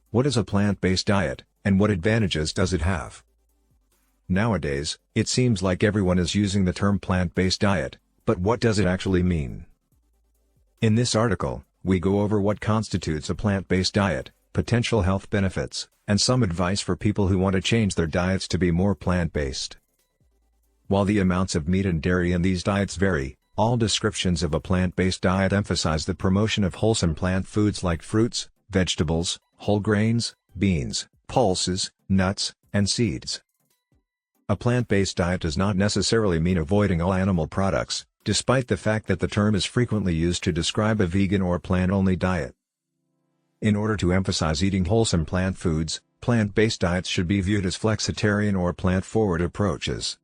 What is a plant-based diet, and what advantages does it have? Nowadays, it seems like everyone is using the term plant-based diet, but what does it actually mean? In this article, we go over what constitutes a plant-based diet, potential health benefits, and some advice for people who want to change their diets to be more plant-based. While the amounts of meat and dairy in these diets vary, all descriptions of a plant-based diet emphasize the promotion of wholesome plant foods like fruits, vegetables, whole grains, beans, pulses, nuts, and seeds. A plant-based diet does not necessarily mean avoiding all animal products, despite the fact that the term is frequently used to describe a vegan or plant-only diet. In order to emphasize eating wholesome plant foods, plant-based diets should be viewed as flexitarian or plant-forward approaches.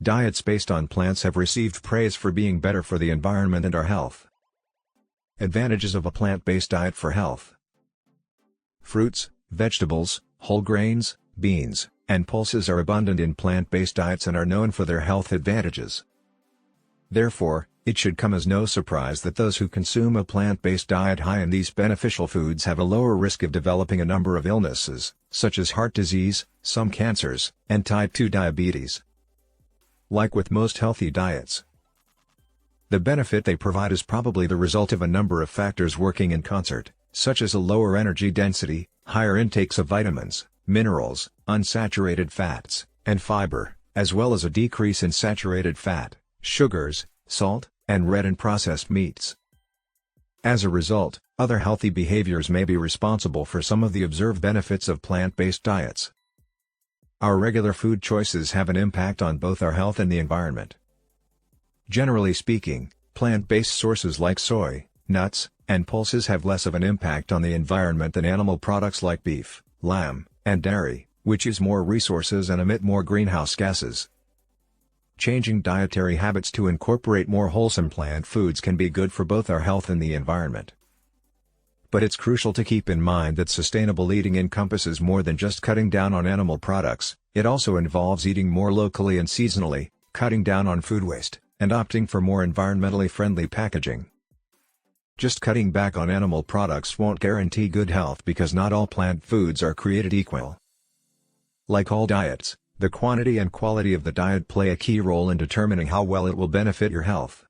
Diets based on plants have received praise for being better for the environment and our health. Advantages of a plant-based diet for health. Fruits, vegetables, whole grains, beans, and pulses are abundant in plant-based diets and are known for their health advantages. Therefore, it should come as no surprise that those who consume a plant-based diet high in these beneficial foods have a lower risk of developing a number of illnesses, such as heart disease, some cancers, and type 2 diabetes. Like with most healthy diets, the benefit they provide is probably the result of a number of factors working in concert, such as a lower energy density, higher intakes of vitamins, minerals, unsaturated fats, and fiber, as well as a decrease in saturated fat, sugars, salt, and red and processed meats. As a result, other healthy behaviors may be responsible for some of the observed benefits of plant-based diets. Our regular food choices have an impact on both our health and the environment. Generally speaking, plant-based sources like soy, nuts, and pulses have less of an impact on the environment than animal products like beef, lamb, and dairy, which use more resources and emit more greenhouse gases. Changing dietary habits to incorporate more wholesome plant foods can be good for both our health and the environment. But it's crucial to keep in mind that sustainable eating encompasses more than just cutting down on animal products. It also involves eating more locally and seasonally, cutting down on food waste, and opting for more environmentally friendly packaging. Just cutting back on animal products won't guarantee good health because not all plant foods are created equal. Like all diets, the quantity and quality of the diet play a key role in determining how well it will benefit your health.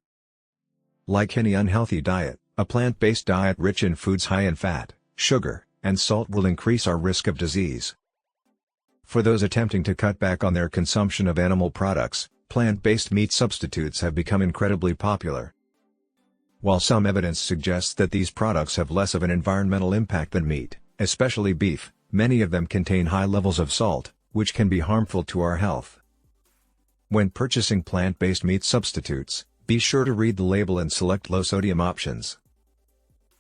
Like any unhealthy diet, a plant-based diet rich in foods high in fat, sugar, and salt will increase our risk of disease. For those attempting to cut back on their consumption of animal products, plant-based meat substitutes have become incredibly popular. While some evidence suggests that these products have less of an environmental impact than meat, especially beef, many of them contain high levels of salt, which can be harmful to our health. When purchasing plant-based meat substitutes, be sure to read the label and select low-sodium options.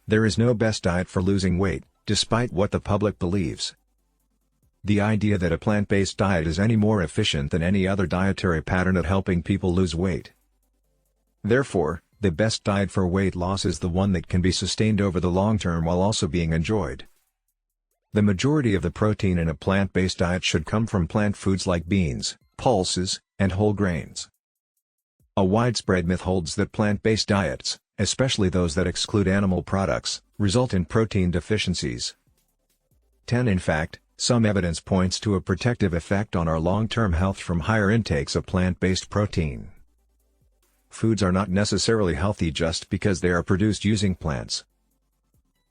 There is no best diet for losing weight, despite what the public believes. The idea that a plant-based diet is any more efficient than any other dietary pattern at helping people lose weight. Therefore, the best diet for weight loss is the one that can be sustained over the long term while also being enjoyed. The majority of the protein in a plant-based diet should come from plant foods like beans, pulses, and whole grains. A widespread myth holds that plant-based diets, especially those that exclude animal products, result in protein deficiencies. In fact, some evidence points to a protective effect on our long-term health from higher intakes of plant-based protein. Foods are not necessarily healthy just because they are produced using plants.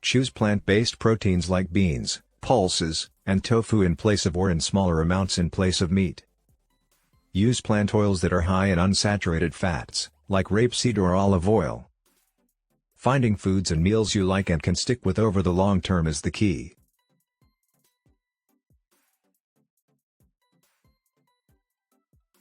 Choose plant-based proteins like beans, pulses, and tofu in place of or in smaller amounts in place of meat. Use plant oils that are high in unsaturated fats, like rapeseed or olive oil. Finding foods and meals you like and can stick with over the long term is the key.